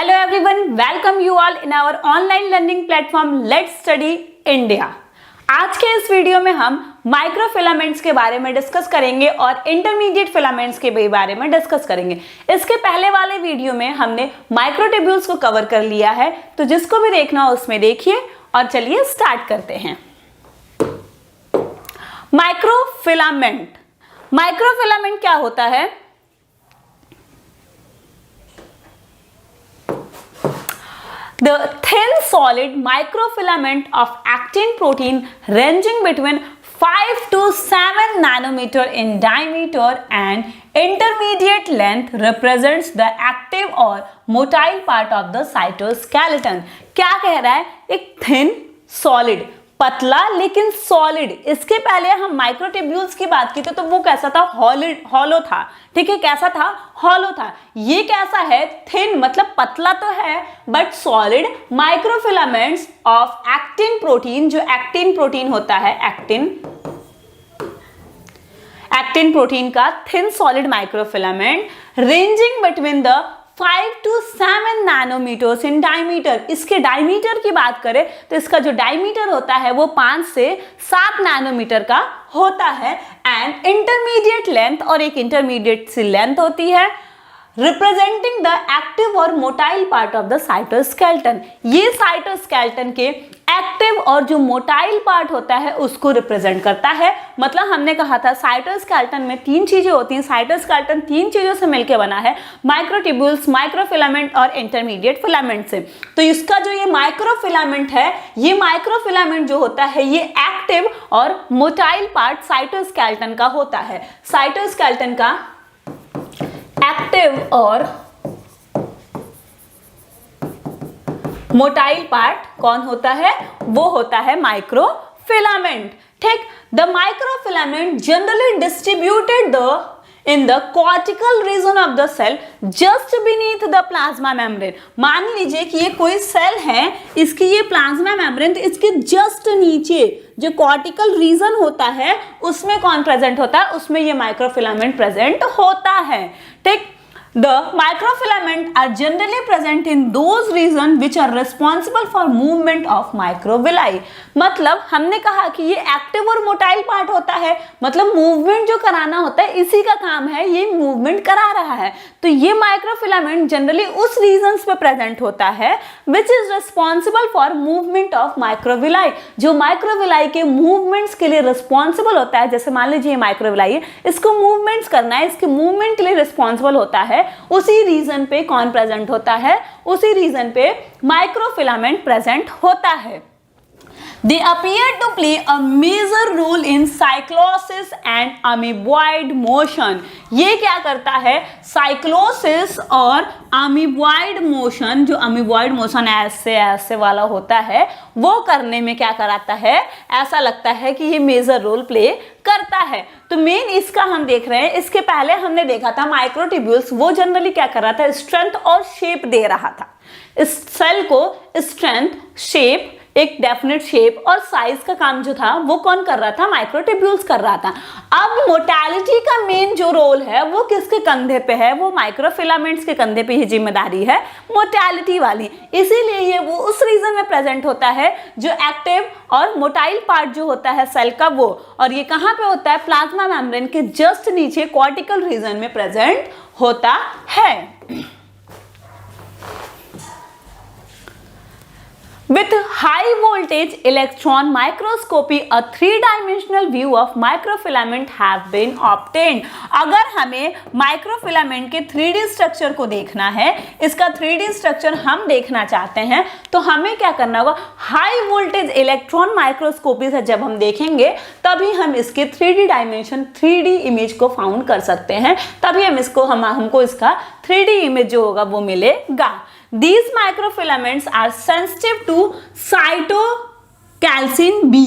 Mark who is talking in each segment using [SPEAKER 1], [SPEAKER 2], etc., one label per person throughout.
[SPEAKER 1] Hello everyone, welcome you all in our online learning platform Let's Study India। आज के इस video में हम माइक्रोफिलामेंट्स के बारे में डिस्कस करेंगे और इंटरमीडिएट फिलामेंट्स के बारे में डिस्कस करेंगे। इसके पहले वाले वीडियो में हमने माइक्रोट्यूब्यूल्स को कवर कर लिया है, तो जिसको भी देखना हो उसमें देखिए और चलिए स्टार्ट करते हैं। माइक्रोफिलामेंट क्या होता है? The thin solid microfilament of actin protein ranging between 5 to 7 nanometer in diameter and intermediate length represents the active or motile part of the cytoskeleton। क्या कह रहा है? एक thin solid, पतला लेकिन सॉलिड। इसके पहले हम माइक्रोट्यूब्यूल्स की बात की तो वो कैसा था? हॉलो था। ठीक है, कैसा था? हॉलो था। ये कैसा है? थिन, मतलब पतला तो है but solid. Microfilaments of actin protein, जो एक्टिन प्रोटीन होता है, एक्टिन प्रोटीन का thin solid microfilament ranging between the 5 to 7 nanometres in diameter. इसके डायमीटर की बात करें तो इसका जो डायमीटर होता है वो 5 से 7 नैनोमीटर का होता है। एंड इंटरमीडिएट लेंथ, और एक इंटरमीडिएट सी लेंथ होती है, रिप्रेजेंटिंग द एक्टिव और motile part of the cytoskeleton. ये साइटोस्केलेटन के एक्टिव और जो मोटाइल पार्ट होता है उसको रिप्रेजेंट करता है। मतलब हमने कहा था साइटोस्केलेटन में तीन चीजें होती हैं। साइटोस्केलेटन तीन चीजों से मिलकर बना है, माइक्रोट्यूब्यूल्स, माइक्रोफिलामेंट और इंटरमीडिएट फिलामेंट से। तो इसका जो ये माइक्रोफिलामेंट है, ये माइक्रोफिलामेंट जो होता है ये एक्टिव और मोटाइल पार्ट साइटोस्केलेटन का होता है। साइटोस्केलेटन का एक्टिव और मोटाइल पार्ट कौन होता है? वो होता है माइक्रोफिलामेंट। ठीक, the microfilament generally distributed in the cortical region of the cell just beneath the plasma membrane। मान लीजिए कि ये कोई सेल है, इसकी ये प्लाज्मा मेम्ब्रेन, तो इसके जस्ट नीचे जो कॉर्टिकल रीजन होता है उसमें कौन प्रेजेंट होता है? उसमें ये माइक्रोफिलामेंट प्रेजेंट होता है। ठीक, The microfilament are generally present in those regions which are responsible for movement of microvilli। मतलब हमने कहा कि ये एक्टिव और मोटाइल पार्ट होता है, मतलब मूवमेंट जो कराना होता है इसी का काम है, ये मूवमेंट करा रहा है। तो ये माइक्रोफिलामेंट जनरली उस रीजन्स पे प्रेजेंट होता है which is responsible for movement of microvilli, जो माइक्रोविलाई के मूवमेंट्स के लिए रिस्पॉन्सिबल होता है। जैसे मान लीजिए माइक्रोविलाई है, इसको मूवमेंट्स करना है, इसके मूवमेंट के लिए रिस्पॉन्सिबल होता है। उसी रीजन पे कौन प्रेजेंट होता है? उसी रीजन पे माइक्रोफिलामेंट प्रेजेंट होता है। They appear to play a major role in cyclosis and amoeboid motion। ये क्या करता है? साइक्लोसिस और अमीबॉइड मोशन, जो अमीबॉइड मोशन ऐसे ऐसे वाला होता है, वो करने में क्या कराता है? ऐसा लगता है कि ये मेजर रोल प्ले करता है। तो मेन इसका हम देख रहे हैं। इसके पहले हमने देखा था माइक्रोट्यूब्यूल्स, वो जनरली क्या कर रहा था? स्ट्रेंथ और शेप दे रहा था। इस सेल को स्ट्रेंथ, शेप, एक डेफिनेट शेप और साइज का काम जो था वो कौन कर रहा था? माइक्रोट्यूब्यूल्स कर रहा था। अब मोटालिटी का मेन जो रोल है वो किसके कंधे पे है? वो माइक्रोफिलामेंट्स के कंधे पे ही जिम्मेदारी है मोटालिटी वाली। इसीलिए ये वो उस रीजन में प्रेजेंट होता है जो एक्टिव और मोटाइल पार्ट जो होता है सेल का वो, और ये कहाँ पे होता है? प्लाज्मा मेम्ब्रेन के जस्ट नीचे कॉर्टिकल रीजन में प्रेजेंट होता है। With high voltage electron microscopy, a three-dimensional view of microfilament have been obtained। अगर हमें माइक्रोफिलामेंट के 3D स्ट्रक्चर को देखना है, इसका 3D स्ट्रक्चर हम देखना चाहते हैं, तो हमें क्या करना होगा? हाई वोल्टेज इलेक्ट्रॉन माइक्रोस्कोपी से जब हम देखेंगे तभी हम इसके 3D डायमेंशन, 3D इमेज को फाउंड कर सकते हैं। तभी हमको इसका 3D इमेज जो होगा वो मिलेगा। These microfilaments are sensitive to cytocalcin B।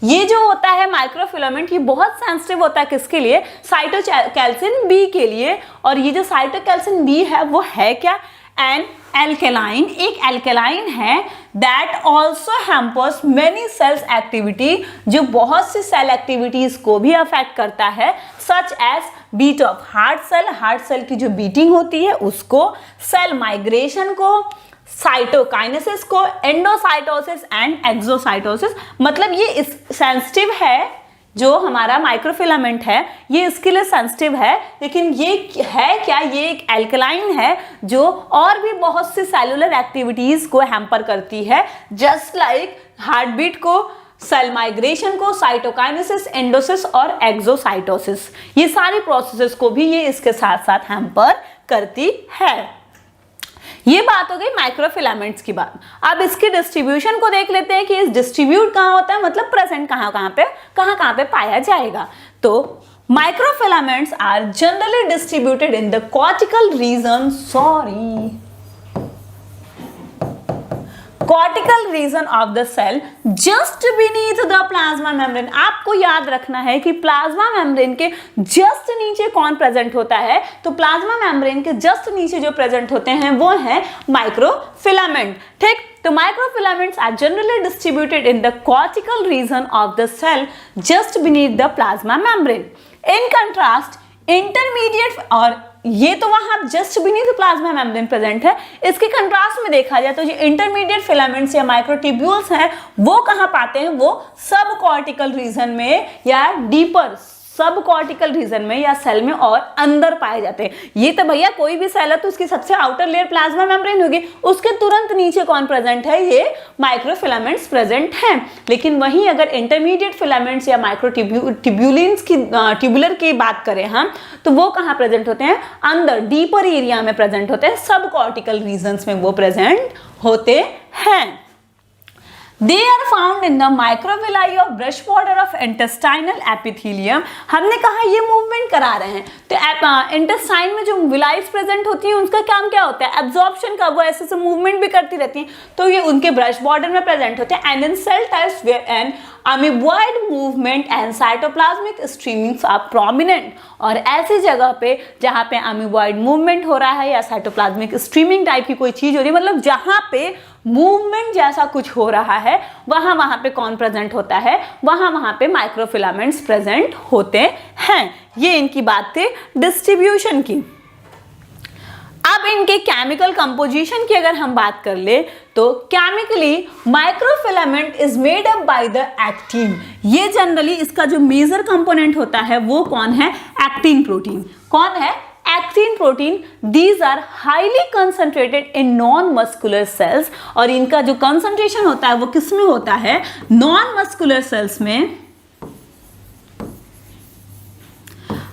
[SPEAKER 1] ये जो होता है माइक्रोफिलामेंट, ये बहुत सेंसिटिव होता है किसके लिए? साइटोकैल्सिन बी के लिए। और ये जो साइटोकैल्सिन बी है वो है क्या? एन एल्केलाइन, एक एल्केलाइन है that also hampers many cells activity, जो बहुत सी सेल एक्टिविटीज को भी अफेक्ट करता है, such as beat of heart cell की जो बीटिंग होती है उसको, सेल माइग्रेशन को, साइटोकाइनेसिस को, एंडोसाइटोसिस एंड एक्सोसाइटोसिस। मतलब ये सेंसिटिव है, जो हमारा माइक्रोफिलामेंट है ये इसके लिए सेंसिटिव है, लेकिन ये है क्या, ये एक एल्कलाइन है जो और भी बहुत सी सेलुलर एक्टिविटीज को हैम्पर करती है, जस्ट लाइक हार्ट बीट को, सेल माइग्रेशन को, साइटोकाइनेसिस, एंडोसिस और एक्सोसाइटोसिस, ये सारी प्रोसेसेस को भी ये इसके साथ साथ हैम्पर करती है। ये बात हो गई माइक्रोफिलामेंट्स की बात। अब इसके डिस्ट्रीब्यूशन को देख लेते हैं कि इस डिस्ट्रीब्यूट कहाँ होता है, मतलब प्रेजेंट कहाँ पे पाया जाएगा। तो microfilaments are generally distributed in the cortical region of the cell just beneath the plasma membrane. आपको याद रखना है कि प्लाज्मा मेम्ब्रेन के जस्ट नीचे कौन प्रेजेंट होता है, तो प्लाज्मा मेम्ब्रेन के जस्ट नीचे जो प्रेजेंट होते हैं वो है माइक्रोफिलामेंट। ठीक, तो microfilaments are generally distributed in the cortical region of the cell just beneath the plasma membrane. In contrast intermediate, और ये तो वहां just beneath plasma membrane present है, इसके कंट्रास्ट में देखा जाए तो जो इंटरमीडिएट फिलामेंट्स या माइक्रोट्यूब्यूल्स हैं वो कहां पाते हैं, वो सब कॉर्टिकल रीजन में या डीपर सब कॉर्टिकल रीजन में या सेल में और अंदर पाए जाते हैं। ये तो भैया कोई भी सेल है तो उसकी सबसे आउटर लेयर प्लाज्मा मेम्ब्रेन होगी, उसके तुरंत नीचे कौन प्रेजेंट है, ये माइक्रोफिलामेंट्स प्रेजेंट हैं। लेकिन वहीं अगर इंटरमीडिएट फिलामेंट्स या माइक्रोट्यूब्यूलिन्स की ट्यूबुलर की बात करें हम, तो वो कहाँ प्रेजेंट होते हैं, अंदर डीपर एरिया में प्रेजेंट होते हैं, सब कॉर्टिकल रीजन्स में वो प्रेजेंट होते हैं। They are found in the microvilli of brush border of intestinal epithelium। हमने कहा ये मूवमेंट करा रहे हैं, तो इंटेस्टाइन में जो विलाइज प्रेजेंट होती हैं उसका काम क्या होता है, एब्जॉर्प्शन का, वो ऐसे मूवमेंट भी करती रहती हैं, तो ये उनके ब्रश बॉर्डर में प्रेजेंट होते हैं। And in cell types where an amoeboid movement and cytoplasmic streamings are prominent, और ऐसी जगह पे जहाँ पे अमीबॉइड मूवमेंट हो रहा है या साइटोप्लाज्मिक स्ट्रीमिंग टाइप की कोई चीज हो रही है, मतलब जहाँ पे मूवमेंट जैसा कुछ हो रहा है, वहां पे कौन प्रेजेंट होता है, वहां पे माइक्रोफिलामेंट्स प्रेजेंट होते हैं। ये इनकी बात थी डिस्ट्रीब्यूशन की। अब इनके केमिकल कंपोजिशन की अगर हम बात कर ले तो chemically microfilament is made up by the actin. ये जनरली इसका जो मेजर कंपोनेंट होता है वो कौन है, एक्टिन प्रोटीन। कौन है, actin protein. These are highly concentrated in non muscular cells, और इनका जो कंसंट्रेशन होता है वो किस में होता है, नॉन मस्कुलर सेल्स में।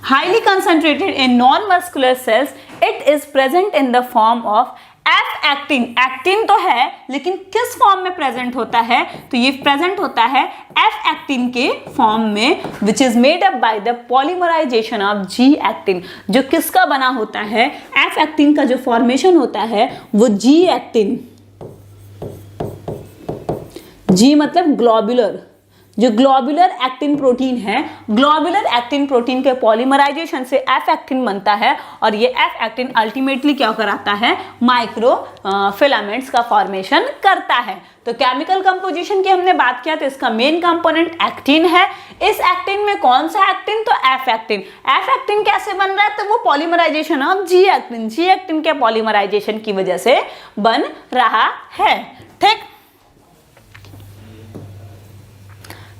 [SPEAKER 1] Highly concentrated in non muscular cells, it is present in the form of F actin. Actin तो है लेकिन किस फॉर्म में प्रेजेंट होता है, तो ये प्रेजेंट होता है एफ एक्टिन के फॉर्म में, which is made up by the polymerisation of G actin. जो किसका बना होता है, एफ एक्टिन का जो फॉर्मेशन होता है वो जी एक्टिन, जी मतलब ग्लोबुलर, जो ग्लोबुलर एक्टिन प्रोटीन है, ग्लोबुलर एक्टिन प्रोटीन के पॉलीमराइजेशन से एफ एक्टिन बनता है, और ये एफ एक्टिन अल्टीमेटली क्या कराता है, माइक्रो फिलामेंट्स का फॉर्मेशन करता है। तो केमिकल कंपोजिशन की हमने बात किया तो इसका मेन कंपोनेंट एक्टिन है। इस एक्टिन में कौन सा एक्टिन, तो एफ एक्टिन। एफ एक्टिन कैसे बन रहा है, तो वो polymerisation of G actin, G actin के पॉलीमराइजेशन की वजह से बन रहा है। ठीक,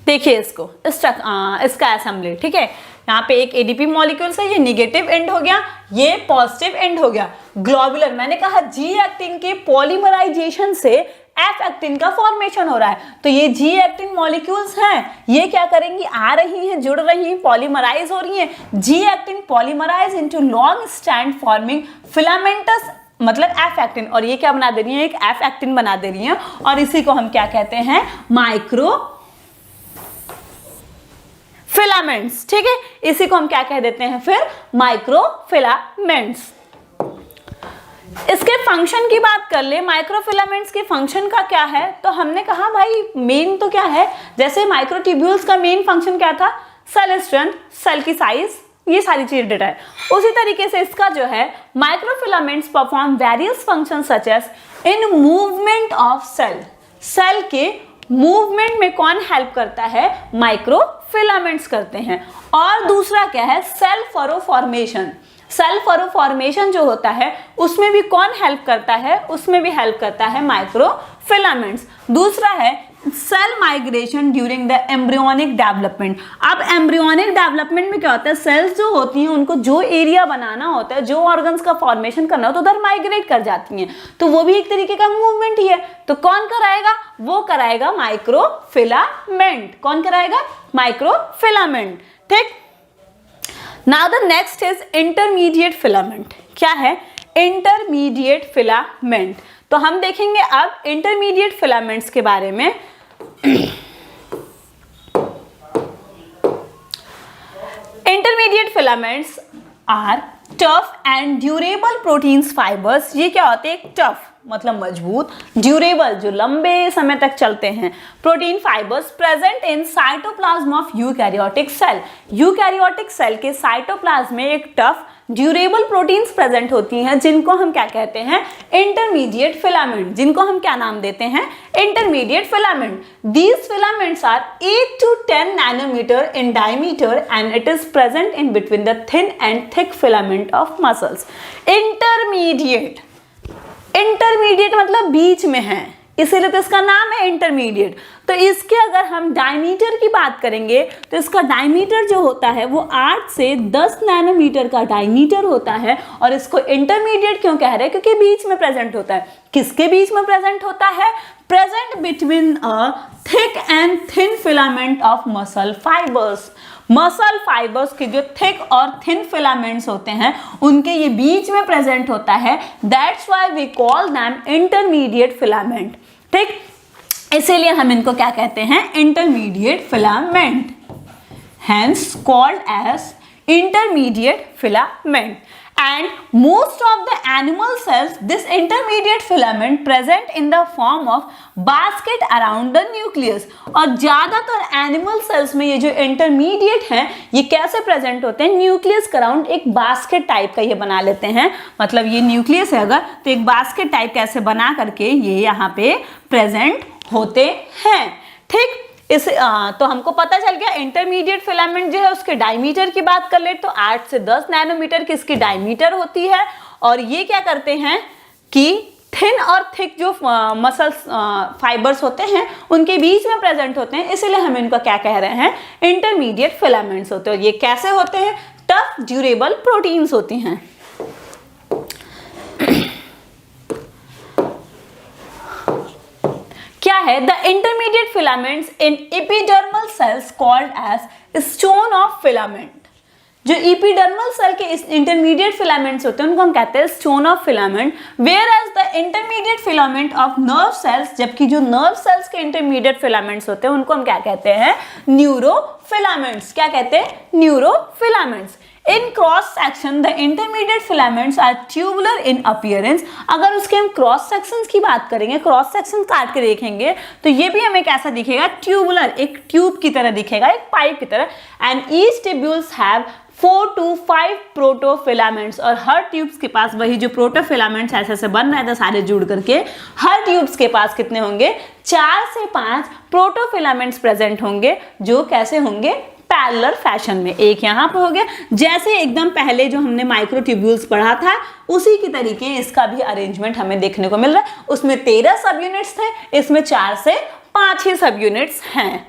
[SPEAKER 1] देखिए इसको, इसका असेंबली। ठीक है, यहाँ पे एक एडीपी मॉलिक्यूल्स है, ये नेगेटिव एंड हो गया, ये पॉजिटिव एंड हो गया। ग्लोबुलर, मैंने कहा जी एक्टिन के पॉलीमराइजेशन से एफ एक्टिन का फॉर्मेशन हो रहा है, तो ये जी एक्टिन मॉलिक्यूल्स हैं, ये क्या करेंगी, आ रही हैं, जुड़ रही हैं, पॉलीमराइज हो रही हैं। G actin polymerise into long strand forming filamentous, मतलब एफ एक्टिन, और ये क्या बना दे रही है, एक एफ एक्टिन बना दे रही है, और इसी को हम क्या कहते हैं, माइक्रो फिलामेंट्स। ठीक है, इसी को हम क्या कह देते हैं फिर, माइक्रोफिलामेंट्स। इसके फंक्शन की बात कर ले, माइक्रोफिलामेंट्स के फंक्शन का क्या है, तो हमने कहा भाई मेन तो क्या है, जैसे माइक्रोट्यूब्यूल्स का मेन फंक्शन क्या था, सेल स्ट्रेंथ, सेल की साइज ये सारी चीजें डेटा है। उसी तरीके से इसका जो है microfilaments perform various function such as in movement of cell. Cell के मूवमेंट में कौन हेल्प करता है? माइक्रोफिलामेंट्स करते हैं। और दूसरा क्या है? Cell furrow formation. Cell furrow formation जो होता है उसमें भी कौन हेल्प करता है? उसमें भी हेल्प करता है माइक्रोफिलामेंट्स। दूसरा है cell migration during the embryonic development. अब एम्ब्रियोनिक डेवलपमेंट में क्या होता है? सेल्स जो होती हैं उनको जो एरिया बनाना होता है, जो ऑर्गन्स का फॉर्मेशन करना होता है, उधर माइग्रेट कर जाती हैं, तो वो भी एक तरीके का मूवमेंट ही है। तो कौन कराएगा? वो कराएगा माइक्रोफिलामेंट। कौन कराएगा? माइक्रोफिलामेंट। ठीक। Now the next is intermediate filament. क्या है? Intermediate filament. तो हम देखेंगे अब इंटरमीडिएट फिलामेंट्स के बारे में। Intermediate filaments are tough and durable proteins fibres. ये क्या होते हैं? टफ मतलब मजबूत, ड्यूरेबल जो लंबे समय तक चलते हैं, protein fibres present in cytoplasm of eukaryotic cell. Eukaryotic cell के साइटोप्लाज्म में एक टफ ड्यूरेबल प्रोटीन्स प्रेजेंट होती हैं जिनको हम क्या कहते हैं? Intermediate filament. जिनको हम क्या नाम देते हैं? Intermediate filament. These filaments are 8 to 10 nanometre in diameter and it is present in between the thin and thick filament of muscles. Intermediate, intermediate मतलब बीच में है, इसीलिए तो इसका नाम है इंटरमीडिएट। तो इसके अगर हम डायमीटर की बात करेंगे तो इसका डायमीटर जो होता है वो 8 से 10 नैनोमीटर का डायमीटर होता है। और इसको इंटरमीडिएट क्यों कह रहे हैं? क्योंकि बीच में प्रेजेंट होता है। किसके बीच में प्रेजेंट होता है? Present between a thick and thin filament of muscle fibres. Muscle fibres के जो थिक और थिन फिलामेंट्स होते हैं उनके ये बीच में प्रेजेंट होता है। That's why we call them intermediate filament. ठीक, इसीलिए हम इनको क्या कहते हैं? Intermediate filament, hence called as intermediate filament. And most of the animal cells, this intermediate filament present in the form of basket around the nucleus। और ज्यादातर animal cells में ये जो इंटरमीडिएट हैं ये कैसे प्रेजेंट होते हैं? न्यूक्लियस के अराउंड एक बास्केट टाइप का ये बना लेते हैं। मतलब ये न्यूक्लियस है अगर, तो एक बास्केट टाइप कैसे बना करके ये यहाँ पे प्रेजेंट होते हैं। ठीक, इस तो हमको पता चल गया इंटरमीडिएट फिलामेंट जो है उसके डायमीटर की बात कर ले तो 8 से 10 नैनोमीटर की इसकी डायमीटर होती है। और ये क्या करते हैं कि थिन और थिक जो मसल फाइबर्स होते हैं उनके बीच में प्रेजेंट होते हैं, इसीलिए हम इनको क्या कह रहे हैं? इंटरमीडिएट फिलामेंट्स होते हैं। ये कैसे होते हैं? टफ ड्यूरेबल प्रोटीन्स होती हैं। क्या है? The intermediate filaments in epidermal cells called as stone of filament. जो एपिडर्मल सेल के इंटरमीडिएट फिलामेंट्स होते हैं उनको हम कहते हैं stone of filament. Whereas the intermediate filament of nerve cells, जबकि जो नर्व सेल्स के इंटरमीडिएट फिलामेंट्स होते हैं उनको हम क्या कहते हैं? न्यूरोफिलामेंट्स। क्या कहते हैं? Neurofilaments. In cross section the intermediate filaments are tubular in appearance. अगर उसके हम क्रॉस सेक्शंस की बात करेंगे, क्रॉस सेक्शन काट के देखेंगे तो ये भी हमें कैसा दिखेगा? ट्यूबुलर, एक ट्यूब की तरह दिखेगा, एक पाइप की तरह। And each tubules have 4 to 5 प्रोटोफिलामेंट्स। और हर ट्यूब्स के पास वही जो प्रोटोफिलामेंट्स ऐसे ऐसे बन रहे थे सारे जुड़ करके, हर ट्यूब्स के पास कितने होंगे? 4 से 5 प्रोटोफिलामेंट्स प्रेजेंट होंगे, जो कैसे होंगे? पैरेलल फैशन में। एक यहाँ पे हो गया, जैसे एकदम पहले जो हमने माइक्रोट्यूब्यूल्स पढ़ा था उसी की तरीके इसका भी अरेंजमेंट हमें देखने को मिल रहा है। उसमें 13 सब यूनिट्स थे, इसमें 4 से 5 ही सब यूनिट्स हैं।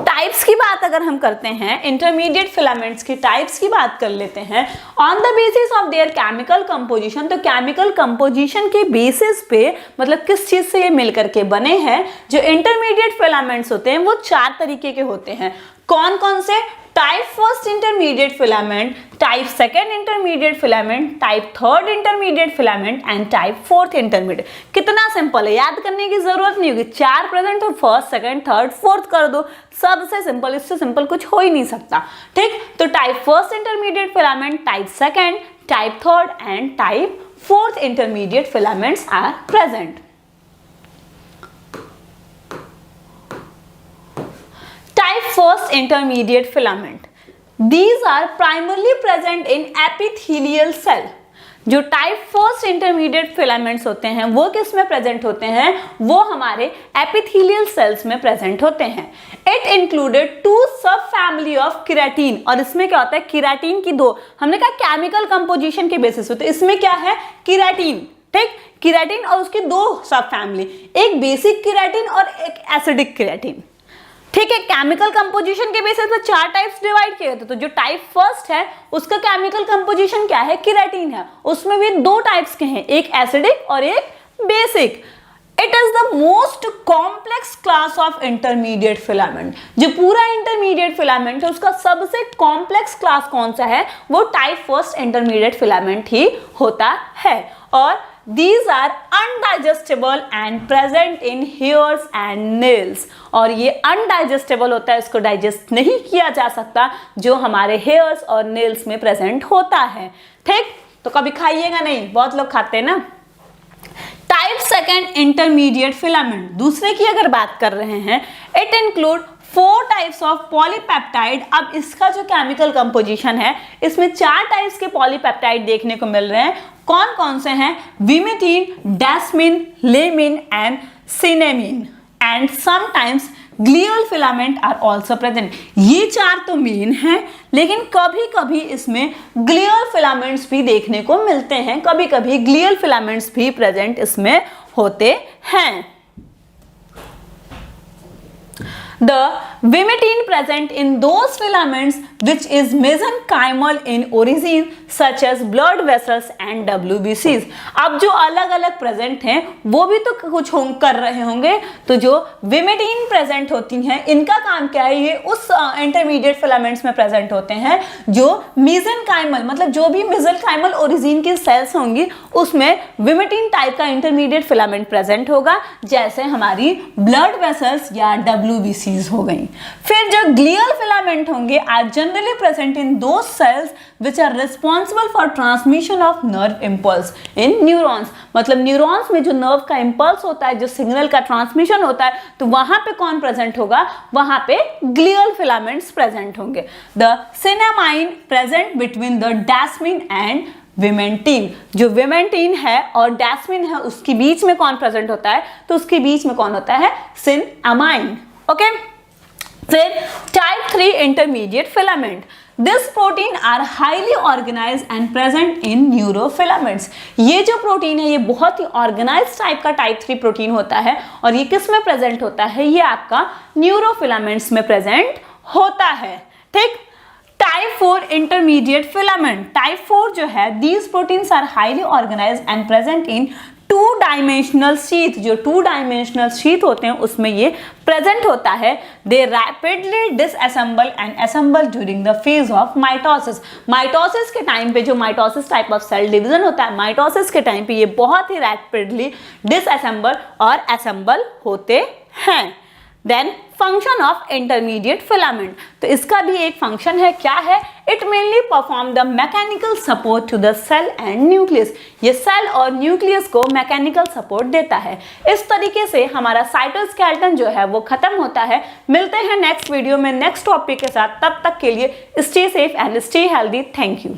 [SPEAKER 1] टाइप्स की बात अगर हम करते हैं, इंटरमीडिएट फिलामेंट्स की टाइप्स की बात कर लेते हैं। On the basis of their chemical composition, तो केमिकल कंपोजिशन के बेसिस पे मतलब किस चीज से ये मिलकर के बने हैं, जो इंटरमीडिएट फिलामेंट्स होते हैं वो 4 तरीके के होते हैं। कौन कौन से? Type first intermediate filament, type second intermediate filament, type third intermediate filament and type fourth intermediate. कितना सिंपल है, याद करने की जरूरत नहीं होगी। 4 प्रेजेंट हो, फर्स्ट सेकेंड थर्ड फोर्थ कर दो, सबसे सिंपल, इससे सिंपल कुछ हो ही नहीं सकता। ठीक, तो type first intermediate filament, type second, type third and type fourth intermediate filaments are present. Type first intermediate filament, these are primarily present in epithelial cell. जो टाइप फर्स्ट इंटरमीडिएट फिलामेंट्स होते हैं वो किस में प्रेजेंट होते हैं, वो हमारे एपिथेलियल सेल्स में प्रेजेंट होते हैं। इट इंक्लूडेड 2 सब फैमिली ऑफ केराटिन, और इसमें क्या होता है, केराटिन की 2, हमने कहा केमिकल कंपोजिशन के बेसिस होते हैं, इसमें क्या है, केराटिन, ठीक, केराटिन और उसकी 2 सब फैमिली, एक बेसिक केराटिन और एक एसिडिक केराटिन, ठीक है। केमिकल कंपोजिशन के बेसिस पे 4 टाइप्स डिवाइड किए थे, तो जो टाइप फर्स्ट है उसका केमिकल कंपोजिशन क्या है, केराटिन है, उसमें भी 2 टाइप्स के हैं, एक एसिडिक और एक basic. It is the most complex class of intermediate filament. जो पूरा इंटरमीडिएट फिलामेंट है उसका सबसे कॉम्प्लेक्स क्लास कौन सा है, वो टाइप फर्स्ट इंटरमीडिएट फिलामेंट ही होता है। और these are undigestible and present in hairs and nails, और ये अनडाइजेस्टेबल होता है, इसको डाइजेस्ट नहीं किया जा सकता, जो हमारे हेयर्स और नेल्स में प्रेजेंट होता है, ठीक। तो कभी खाइएगा नहीं, बहुत लोग खाते हैं ना। टाइप सेकेंड इंटरमीडिएट फिलामेंट, दूसरे की अगर बात कर रहे हैं, it include 4 types of polypeptide. अब इसका जो केमिकल कंपोजिशन है, इसमें 4 टाइप्स के पॉलीपेप्टाइड देखने को मिल रहे हैं। कौन कौन से हैं, vimentin, desmin, lamin and synemin, and sometimes glial filament are also present. ये 4 तो मेन हैं, लेकिन कभी कभी इसमें ग्लियल फिलामेंट्स भी देखने को मिलते हैं, कभी कभी ग्लियल फिलामेंट्स भी प्रेजेंट इसमें होते हैं। The vimentin present in those filaments which is mesenchymal in origin such as blood vessels and WBCs। अब जो अलग अलग प्रेजेंट हैं वो भी तो कुछ कर रहे होंगे, तो जो विमेटिन प्रेजेंट होती हैं इनका काम क्या है, ये उस इंटरमीडिएट फिलामेंट्स में प्रेजेंट होते हैं जो मेसेनकाइमल, मतलब जो भी मेसेनकाइमल ओरिजिन की सेल्स होंगी उसमें विमेटिन टाइप का इंटरमीडिएट फिलामेंट प्रेजेंट होगा, जैसे हमारी ब्लड वेसल्स या WBC हो गई। फिर जो ग्लियल फिलामेंट होंगे are generally present in those cells which are responsible for transmission of nerve impulse in neurons. मतलब न्यूरॉन्स में जो नर्व का इम्पल्स होता है, जो सिग्नल का ट्रांसमिशन होता है, तो वहां पे कौन प्रेजेंट होगा, वहां पे ग्लियल फिलामेंट्स प्रेजेंट होंगे। The synemin present between the desmin and vimentin. जो विमेंटिन है और डेस्मिन है उसके बीच में कौन प्रेजेंट होता है, तो उसके बीच में कौन होता है, सिनेमाइन। ओके, फिर type 3 intermediate filament, this protein are highly organised and present in neurofilaments. ये जो प्रोटीन है ये बहुत ही ऑर्गेनाइज्ड टाइप का टाइप 3 प्रोटीन होता है, और ये किस में प्रेजेंट होता है, ये आपका न्यूरोफिलामेंट्स में प्रेजेंट होता है, ठीक। टाइप 4 इंटरमीडिएट फिलामेंट, टाइप 4 जो है, these proteins are highly organised and present in 2 dimensional sheath. जो 2 डायमेंशनल शीथ होते हैं उसमें ये प्रेजेंट होता है। They rapidly disassemble and assemble during the phase of mitosis. Mitosis के टाइम पे, जो mitosis type of cell division होता है, माइटोसिस के टाइम पे ये बहुत ही रैपिडली डिसअसेंबल और असेंबल होते हैं। Then function of intermediate filament, तो इसका भी एक फंक्शन है, क्या है, it mainly perform the mechanical support to the cell and nucleus. ये सेल और न्यूक्लियस को मैकेनिकल सपोर्ट देता है। इस तरीके से हमारा साइटोस्केलेटन जो है वो खत्म होता है। मिलते हैं नेक्स्ट वीडियो में नेक्स्ट टॉपिक के साथ, तब तक के लिए stay safe and stay healthy. Thank you.